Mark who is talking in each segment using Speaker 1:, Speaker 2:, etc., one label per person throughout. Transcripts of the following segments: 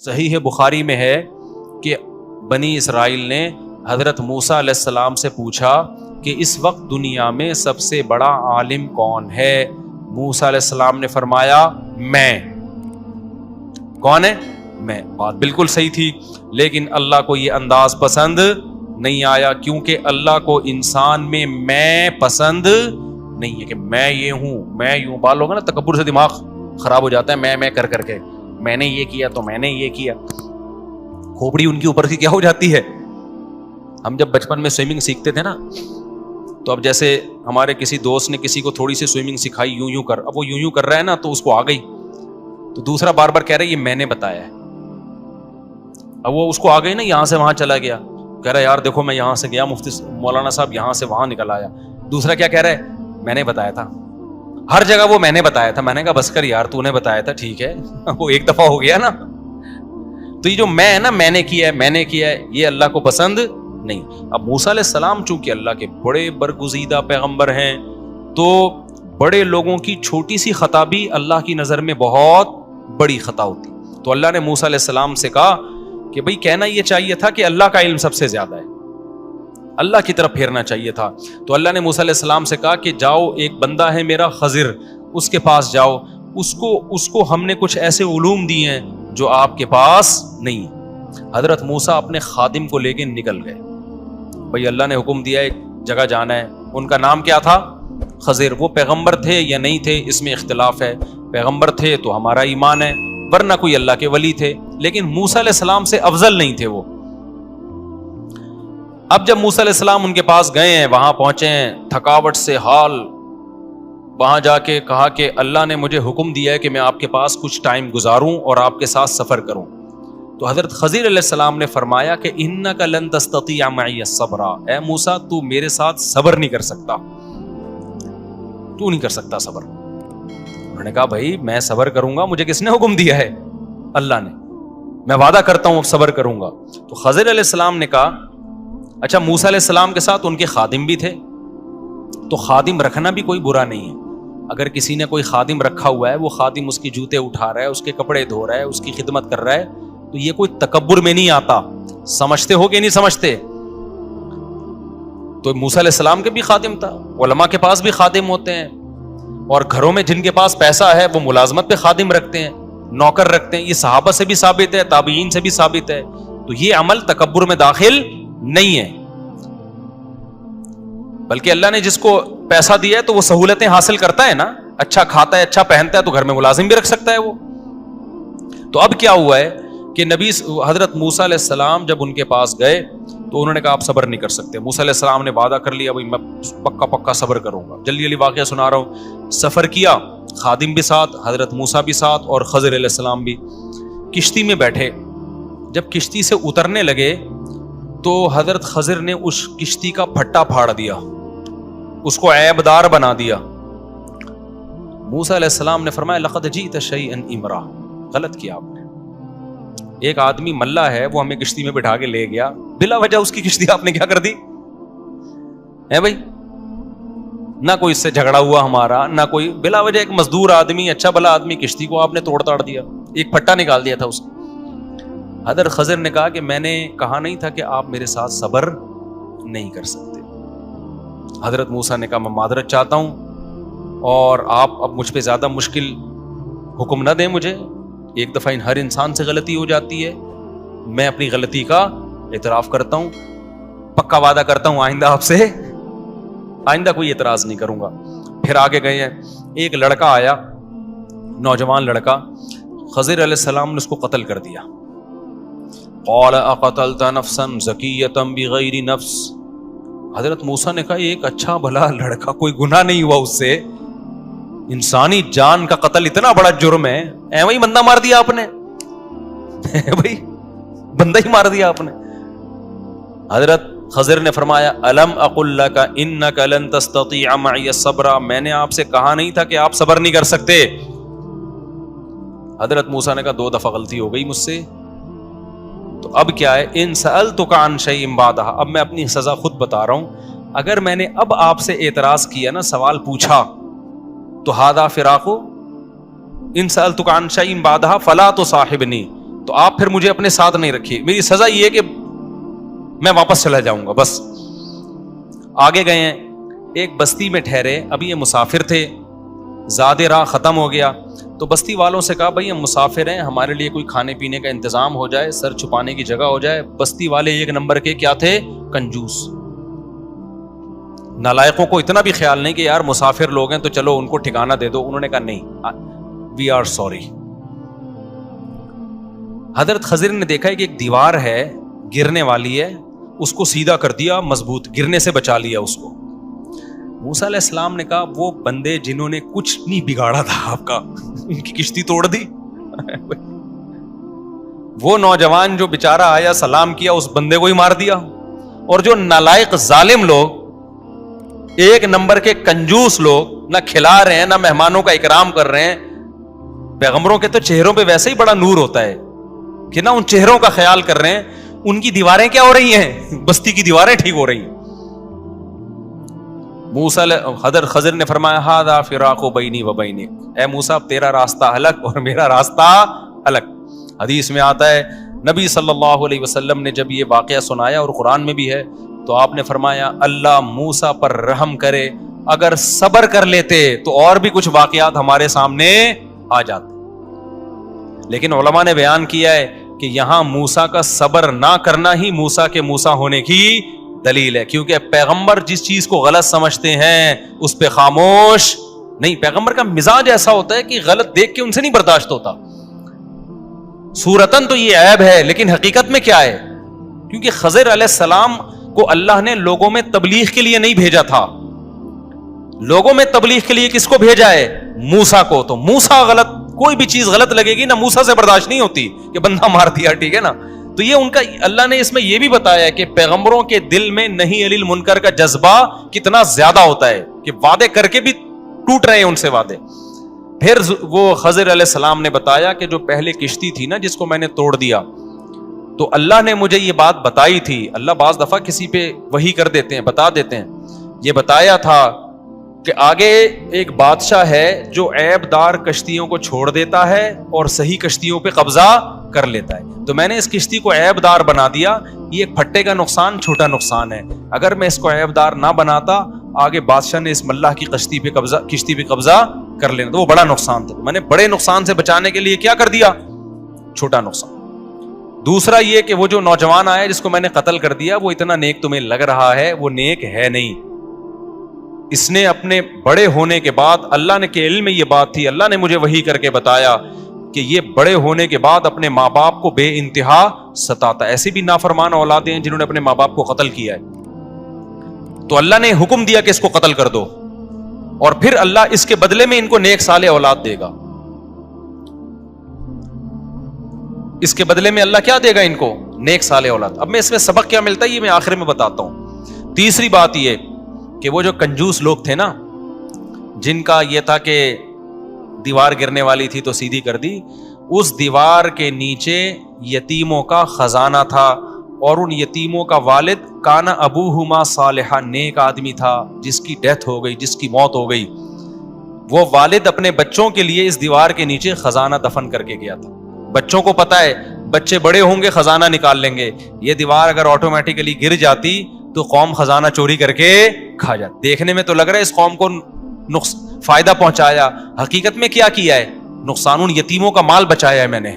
Speaker 1: صحیح بخاری میں ہے کہ بنی اسرائیل نے حضرت موسیٰ علیہ السلام سے پوچھا کہ اس وقت دنیا میں سب سے بڑا عالم کون ہے؟ موسیٰ علیہ السلام نے فرمایا میں۔ کون ہے؟ میں۔ بات بالکل صحیح تھی، لیکن اللہ کو یہ انداز پسند نہیں آیا، کیونکہ اللہ کو انسان میں پسند نہیں ہے کہ میں یہ ہوں، میں یوں۔ بال ہوگا نا تکبر سے دماغ خراب ہو جاتا ہے، میں کر کے، میں نے یہ کیا تو میں نے یہ کیا، کھوپڑی ان کی اوپر کی کیا ہو جاتی ہے۔ ہم جب بچپن میں سوئمنگ سیکھتے تھے نا، تو اب جیسے ہمارے کسی دوست نے کسی کو تھوڑی سی سوئمنگ سکھائی، یوں کر، اب وہ یوں کر رہا ہے نا، تو اس کو آ گئی، تو دوسرا بار بار کہہ رہا ہے یہ میں نے بتایا ہے۔ اب وہ اس کو آ گئی نا، یہاں سے وہاں چلا گیا، کہہ رہا ہے یار دیکھو میں یہاں سے گیا، مفتی مولانا صاحب یہاں سے وہاں نکل آیا۔ دوسرا کیا کہہ رہا ہے؟ میں نے بتایا تھا۔ ہر جگہ وہ میں نے بتایا تھا۔ میں نے کہا بس کر یار، تو نے بتایا تھا ٹھیک ہے، وہ ایک دفعہ ہو گیا نا۔ تو یہ جو میں ہے نا، میں نے کیا ہے، یہ اللہ کو پسند نہیں۔ اب موسیٰ علیہ السلام چونکہ اللہ کے بڑے برگزیدہ پیغمبر ہیں، تو بڑے لوگوں کی چھوٹی سی خطا بھی اللہ کی نظر میں بہت بڑی خطا ہوتی۔ تو اللہ نے موسیٰ علیہ السلام سے کہا کہ بھئی کہنا یہ چاہیے تھا کہ اللہ کا علم سب سے زیادہ ہے، اللہ کی طرف پھیرنا چاہیے تھا۔ تو اللہ نے موسیٰ علیہ السلام سے کہا کہ جاؤ، ایک بندہ ہے میرا خضر، اس کے پاس جاؤ، اس کو ہم نے کچھ ایسے علوم دیے ہیں جو آپ کے پاس نہیں ہیں۔ حضرت موسیٰ اپنے خادم کو لے کے نکل گئے۔ بھئی اللہ نے حکم دیا ایک جگہ جانا ہے، ان کا نام کیا تھا؟ خضر۔ وہ پیغمبر تھے یا نہیں تھے اس میں اختلاف ہے، پیغمبر تھے تو ہمارا ایمان ہے، ورنہ کوئی اللہ کے ولی تھے، لیکن موسیٰ علیہ السلام سے افضل نہیں تھے وہ۔ اب جب موسیٰ علیہ السلام ان کے پاس گئے ہیں، وہاں پہنچے ہیں، تھکاوٹ سے حال، وہاں جا کے کہا کہ اللہ نے مجھے حکم دیا ہے کہ میں آپ کے پاس کچھ ٹائم گزاروں اور آپ کے ساتھ سفر کروں۔ تو حضرت خضر علیہ السلام نے فرمایا کہ انک لن تستطیع معی صبر، اے موسیٰ تو میرے ساتھ صبر نہیں کر سکتا، تو نہیں کر سکتا صبر۔ انہوں نے کہا بھائی میں صبر کروں گا، مجھے کس نے حکم دیا ہے؟ اللہ نے، میں وعدہ کرتا ہوں صبر کروں گا۔ تو خضر علیہ السلام نے کہا اچھا، موسیٰ علیہ السلام کے ساتھ ان کے خادم بھی تھے، تو خادم رکھنا بھی کوئی برا نہیں ہے۔ اگر کسی نے کوئی خادم رکھا ہوا ہے، وہ خادم اس کی جوتے اٹھا رہا ہے، اس کے کپڑے دھو رہا ہے، اس کی خدمت کر رہا ہے، تو یہ کوئی تکبر میں نہیں آتا۔ سمجھتے ہو کہ نہیں سمجھتے؟ تو موسیٰ علیہ السلام کے بھی خادم تھا، علماء کے پاس بھی خادم ہوتے ہیں، اور گھروں میں جن کے پاس پیسہ ہے وہ ملازمت پہ خادم رکھتے ہیں، نوکر رکھتے ہیں۔ یہ صحابہ سے بھی ثابت ہے، تابعین سے بھی ثابت ہے۔ تو یہ عمل تکبر میں داخل نہیں ہے، بلکہ اللہ نے جس کو پیسہ دیا ہے تو وہ سہولتیں حاصل کرتا ہے نا، اچھا کھاتا ہے، اچھا پہنتا ہے، تو گھر میں ملازم بھی رکھ سکتا ہے وہ۔ تو اب کیا ہوا ہے کہ حضرت موسیٰ علیہ السلام جب ان کے پاس گئے تو انہوں نے کہا آپ صبر نہیں کر سکتے۔ موسیٰ علیہ السلام نے وعدہ کر لیا بھائی میں پکا صبر کروں گا۔ جلدی واقعہ سنا رہا ہوں۔ سفر کیا، خادم بھی ساتھ، حضرت موسیٰ بھی ساتھ، اور خضر علیہ السلام بھی۔ کشتی میں بیٹھے، جب کشتی سے اترنے لگے تو حضرت خضر نے اس کشتی کا پھٹا پھاڑ دیا، اس کو عیب دار بنا دیا۔ موسیٰ علیہ السلام نے فرمایا لقد جئت شیئا امرا، غلط کیا آپ نے۔ ایک آدمی ملا ہے، وہ ہمیں کشتی میں بٹھا کے لے گیا، بلا وجہ اس کی کشتی آپ نے کیا کر دی ہے بھائی؟ نہ کوئی اس سے جھگڑا ہوا ہمارا، نہ کوئی، بلا وجہ ایک مزدور آدمی، اچھا بلا آدمی، کشتی کو آپ نے توڑ تاڑ دیا، ایک پھٹا نکال دیا تھا اس کا۔ حضرت خضر نے کہا کہ میں نے کہا نہیں تھا کہ آپ میرے ساتھ صبر نہیں کر سکتے۔ حضرت موسیٰ نے کہا میں معذرت چاہتا ہوں، اور آپ اب مجھ پہ زیادہ مشکل حکم نہ دیں مجھے، ایک دفعہ ہر انسان سے غلطی ہو جاتی ہے، میں اپنی غلطی کا اعتراف کرتا ہوں، پکا وعدہ کرتا ہوں آئندہ آپ سے آئندہ کوئی اعتراض نہیں کروں گا۔ پھر آگے گئے ہیں، ایک لڑکا آیا، نوجوان لڑکا، خضر علیہ السلام نے اس کو قتل کر دیا۔ قال اقتلت نفسا زکیۃ بغیر نفس، حضرت موسیٰ نے کہا ایک اچھا بھلا لڑکا، کوئی گناہ نہیں ہوا اس سے، انسانی جان کا قتل اتنا بڑا جرم ہے، ایویں ہی بندہ مار دیا آپ نے بھائی، بندہ ہی مار دیا آپ نے۔ حضرت خضر نے فرمایا الم اقل لک انک لن تستطیع معی صبر، میں نے آپ سے کہا نہیں تھا کہ آپ صبر نہیں کر سکتے؟ حضرت موسیٰ نے کہا 2 دفعہ غلطی ہو گئی مجھ سے، تو اب کیا ہے، ان سألتک عن شیء بعدہ، اب میں اپنی سزا خود بتا رہا ہوں، اگر میں نے اب آپ سے اعتراض کیا نا، سوال پوچھا، تو ھذا فراق، ان سألتک عن شیء بعدہ فلا تصاحبنی، تو آپ پھر مجھے اپنے ساتھ نہیں رکھیے, میری سزا یہ ہے کہ میں واپس چلا جاؤں گا بس. آگے گئے ہیں, ایک بستی میں ٹھہرے, ابھی یہ مسافر تھے, زیادہ راہ ختم ہو گیا, تو بستی والوں سے کہا بھائی ہم مسافر ہیں, ہمارے لیے کوئی کھانے پینے کا انتظام ہو جائے, سر چھپانے کی جگہ ہو جائے. بستی والے ایک نمبر کے کیا تھے؟ کنجوس. نالائقوں کو اتنا بھی خیال نہیں کہ یار مسافر لوگ ہیں تو چلو ان کو ٹھکانہ دے دو. انہوں نے کہا نہیں, وی آر سوری. حضرت خضر نے دیکھا ہے کہ ایک دیوار ہے گرنے والی ہے, اس کو سیدھا کر دیا, مضبوط, گرنے سے بچا لیا اس کو. موسیٰ علیہ السلام نے کہا وہ بندے جنہوں نے کچھ نہیں بگاڑا تھا آپ کا, ان کی کشتی توڑ دی. وہ نوجوان جو بیچارہ آیا سلام کیا, اس بندے کو ہی مار دیا. اور جو نالائق ظالم لوگ, ایک نمبر کے کنجوس لوگ, نہ کھلا رہے ہیں نہ مہمانوں کا اکرام کر رہے ہیں. پیغمبروں کے تو چہروں پہ ویسے ہی بڑا نور ہوتا ہے کہ نہ ان چہروں کا خیال کر رہے ہیں, ان کی دیواریں کیا ہو رہی ہیں؟ بستی کی دیواریں ٹھیک ہو رہی ہیں. موسیٰ حضرت خضر نے فرمایا ھذا فراق بینی و بینک, اے موسیٰ تیرا راستہ الگ اور میرا راستہ الگ. حدیث میں آتا ہے نبی صلی اللہ علیہ وسلم نے جب یہ واقعہ سنایا, اور قرآن میں بھی ہے, تو آپ نے فرمایا اللہ موسیٰ پر رحم کرے, اگر صبر کر لیتے تو اور بھی کچھ واقعات ہمارے سامنے آ جاتے. لیکن علماء نے بیان کیا ہے کہ یہاں موسیٰ کا صبر نہ کرنا ہی موسیٰ کے موسیٰ ہونے کی دلیل ہے, کیونکہ پیغمبر جس چیز کو غلط سمجھتے ہیں اس پہ خاموش نہیں. پیغمبر کا مزاج ایسا ہوتا ہے کہ غلط دیکھ کے ان سے نہیں برداشت ہوتا. صورتاً تو یہ عیب ہے, لیکن حقیقت میں کیا ہے؟ کیونکہ خضر علیہ السلام کو اللہ نے لوگوں میں تبلیغ کے لیے نہیں بھیجا تھا. لوگوں میں تبلیغ کے لیے کس کو بھیجا ہے؟ موسیٰ کو. تو موسیٰ غلط, کوئی بھی چیز غلط لگے گی نا, موسیٰ سے برداشت نہیں ہوتی کہ بندہ مار دیا, ٹھیک ہے نا. تو یہ ان کا, اللہ نے اس میں یہ بھی بتایا کہ پیغمبروں کے دل میں نہیں علی المنکر کا جذبہ کتنا زیادہ ہوتا ہے کہ وعدے کر کے بھی ٹوٹ رہے ہیں ان سے وعدے. پھر وہ خضر علیہ السلام نے بتایا کہ جو پہلے کشتی تھی نا جس کو میں نے توڑ دیا, تو اللہ نے مجھے یہ بات بتائی تھی. اللہ بعض دفعہ کسی پہ وحی کر دیتے ہیں, بتا دیتے ہیں. یہ بتایا تھا کہ آگے ایک بادشاہ ہے جو عیب دار کشتیوں کو چھوڑ دیتا ہے اور صحیح کشتیوں پہ قبضہ کر لیتا ہے. تو میں نے اس کشتی کو عیب دار بنا دیا. یہ ایک پھٹے کا نقصان, چھوٹا نقصان ہے. اگر میں اس کو عیب دار نہ بناتا, آگے بادشاہ نے اس ملاح کی کشتی پہ قبضہ کر لینا, تو وہ بڑا نقصان تھا. میں نے بڑے نقصان سے بچانے کے لیے کیا کر دیا؟ چھوٹا نقصان. دوسرا یہ کہ وہ جو نوجوان آیا جس کو میں نے قتل کر دیا, وہ اتنا نیک تمہیں لگ رہا ہے, وہ نیک ہے نہیں. اس نے اپنے بڑے ہونے کے بعد, اللہ نے کے علم میں یہ بات تھی, اللہ نے مجھے وحی کر کے بتایا کہ یہ بڑے ہونے کے بعد اپنے ماں باپ کو بے انتہا ستاتا. ایسی بھی نافرمان اولادیں ہیں جنہوں نے اپنے ماں باپ کو قتل کیا ہے. تو اللہ نے حکم دیا کہ اس کو قتل کر دو, اور پھر اللہ اس کے بدلے میں ان کو نیک صالح اولاد دے گا. اس کے بدلے میں اللہ کیا دے گا ان کو؟ نیک صالح اولاد. اب میں اس میں سبق کیا ملتا ہے یہ میں آخر میں بتاتا ہوں. تیسری بات یہ کہ وہ جو کنجوس لوگ تھے نا, جن کا یہ تھا کہ دیوار گرنے والی تھی تو سیدھی کر دی, اس دیوار کے نیچے یتیموں کا خزانہ تھا, اور ان یتیموں کا والد کانا ابوہما صالحا, نیک آدمی تھا جس کی ڈیتھ ہو گئی, جس کی موت ہو گئی. وہ والد اپنے بچوں کے لیے اس دیوار کے نیچے خزانہ دفن کر کے گیا تھا. بچوں کو پتا ہے بچے بڑے ہوں گے خزانہ نکال لیں گے, یہ دیوار اگر آٹومیٹیکلی گر جاتی تو قوم خزانہ چوری کر کے کھا جاتی. دیکھنے میں تو لگ رہا ہے اس قوم کو فائدہ پہنچایا, حقیقت میں کیا کیا ہے؟ نقصان. ان یتیموں کا مال بچایا ہے میں نے.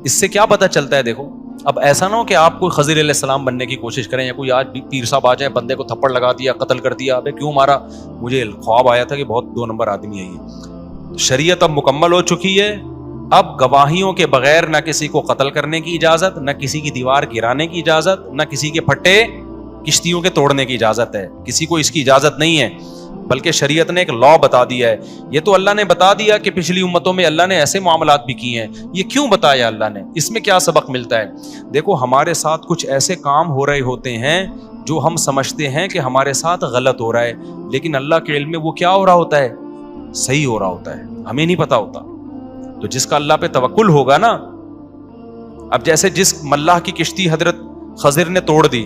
Speaker 1: اس سے کیا پتہ چلتا ہے؟ دیکھو, اب ایسا نہ ہو کہ آپ کوئی خضر علیہ السلام بننے کی کوشش کریں, یا کوئی آج پیر صاحب آ جائے, بندے کو تھپڑ لگا دیا, قتل کر دیا, ابے کیوں مارا؟ مجھے خواب آیا تھا کہ بہت 2 نمبر آدمی ہے یہ. شریعت اب مکمل ہو چکی ہے. اب گواہیوں کے بغیر نہ کسی کو قتل کرنے کی اجازت, نہ کسی کی دیوار گرانے کی اجازت, نہ کسی کے پھٹے کشتیوں کے توڑنے کی اجازت ہے. کسی کو اس کی اجازت نہیں ہے, بلکہ شریعت نے ایک لا بتا دیا ہے. یہ تو اللہ نے بتا دیا کہ پچھلی امتوں میں اللہ نے ایسے معاملات بھی کیے ہیں. یہ کیوں بتایا اللہ نے؟ اس میں کیا سبق ملتا ہے؟ دیکھو, ہمارے ساتھ کچھ ایسے کام ہو رہے ہوتے ہیں جو ہم سمجھتے ہیں کہ ہمارے ساتھ غلط ہو رہا ہے, لیکن اللہ کے علم میں وہ کیا ہو رہا ہوتا ہے؟ صحیح ہو رہا ہوتا ہے, ہمیں نہیں پتا ہوتا. تو جس کا اللہ پہ توکل ہوگا نا, اب جیسے جس ملاح کی کشتی حضرت خضر نے توڑ دی,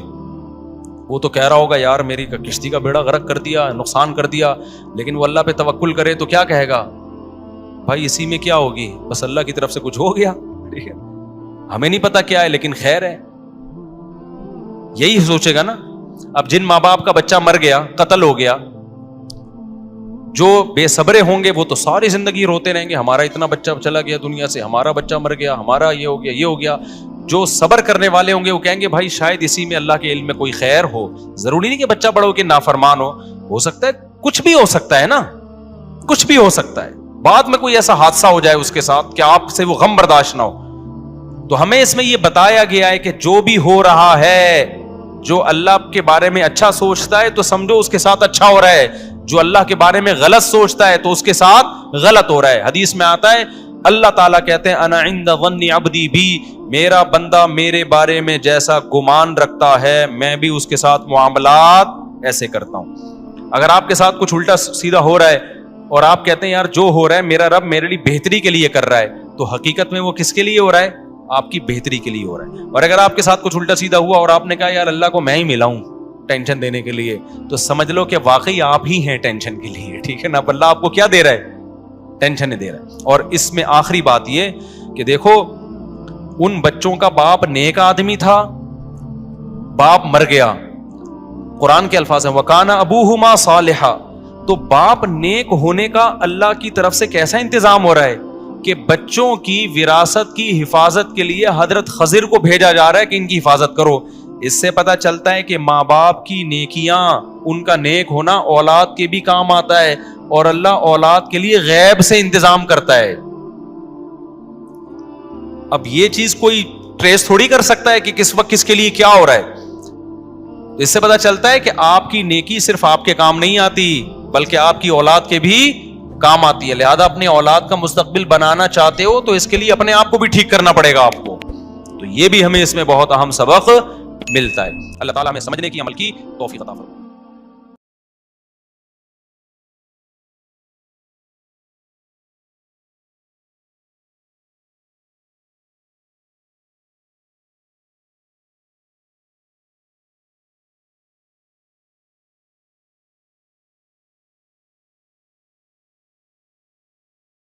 Speaker 1: وہ تو کہہ رہا ہوگا یار میری کشتی کا بیڑا غرق کر دیا, نقصان کر دیا, لیکن وہ اللہ پہ توکل کرے تو کیا کہے گا؟ بھائی اسی میں کیا ہوگی, بس اللہ کی طرف سے کچھ ہو گیا, ٹھیک ہے. ہمیں نہیں پتا کیا ہے لیکن خیر ہے, یہی سوچے گا نا. اب جن ماں باپ کا بچہ مر گیا, قتل ہو گیا, جو بے صبرے ہوں گے وہ تو ساری زندگی روتے رہیں گے, ہمارا اتنا بچہ چلا گیا دنیا سے, ہمارا بچہ مر گیا, ہمارا یہ ہو گیا, یہ ہو گیا. جو صبر کرنے والے ہوں گے وہ کہیں گے بھائی شاید اسی میں اللہ کے علم میں کوئی خیر ہو. ضروری نہیں کہ بچہ بڑا ہو کے نافرمان ہو سکتا ہے کچھ بھی ہو سکتا ہے نا, کچھ بھی ہو سکتا ہے, بعد میں کوئی ایسا حادثہ ہو جائے اس کے ساتھ کہ آپ سے وہ غم برداشت نہ ہو. تو ہمیں اس میں یہ بتایا گیا ہے کہ جو بھی ہو رہا ہے, جو اللہ کے بارے میں اچھا سوچتا ہے تو سمجھو اس کے ساتھ اچھا ہو رہا ہے, جو اللہ کے بارے میں غلط سوچتا ہے تو اس کے ساتھ غلط ہو رہا ہے. حدیث میں آتا ہے اللہ تعالیٰ کہتے ہیں انا عند ظن عبدی بھی, میرا بندہ میرے بارے میں جیسا گمان رکھتا ہے میں بھی اس کے ساتھ معاملات ایسے کرتا ہوں. اگر آپ کے ساتھ کچھ الٹا سیدھا ہو رہا ہے اور آپ کہتے ہیں یار جو ہو رہا ہے میرا رب میرے لیے بہتری کے لیے کر رہا ہے, تو حقیقت میں وہ کس کے لیے ہو رہا ہے؟ آپ کی بہتری کے لیے ہو رہا ہے. اور اگر آپ کے ساتھ کچھ الٹا سیدھا ہوا اور آپ نے کہا یار اللہ کو میں ہی ملا ہوں ٹینشن دینے کے لیے, تو سمجھ لو کہ واقعی آپ ہی ہیں ٹینشن کے لیے, ٹھیک ہے نا. اللہ آپ کو کیا دے رہا ہے؟ ٹینشن دے رہا ہے. اور اس میں آخری بات یہ کہ دیکھو ان بچوں کا باپ نیک آدمی تھا, باپ مر گیا, قرآن کے الفاظ ہیں وَكَانَ أَبُوهُمَا صَالِحًا, تو باپ نیک ہونے کا اللہ کی طرف سے کیسا انتظام ہو رہا ہے کہ بچوں کی وراثت کی حفاظت کے لیے حضرت خضر کو بھیجا جا رہا ہے کہ ان کی حفاظت کرو. اس سے پتہ چلتا ہے کہ ماں باپ کی نیکیاں, ان کا نیک ہونا اولاد کے بھی کام آتا ہے, اور اللہ اولاد کے لیے غیب سے انتظام کرتا ہے. اب یہ چیز کوئی ٹریس تھوڑی کر سکتا ہے کہ کس وقت کس کے لیے کیا ہو رہا ہے. اس سے پتہ چلتا ہے کہ آپ کی نیکی صرف آپ کے کام نہیں آتی بلکہ آپ کی اولاد کے بھی کام آتی ہے. لہذا اپنے اولاد کا مستقبل بنانا چاہتے ہو تو اس کے لیے اپنے آپ کو بھی ٹھیک کرنا پڑے گا آپ کو. تو یہ بھی ہمیں اس میں بہت اہم سبق ملتا ہے. اللہ تعالیٰ ہمیں سمجھنے کی عمل کی توفیق عطا فرمائے.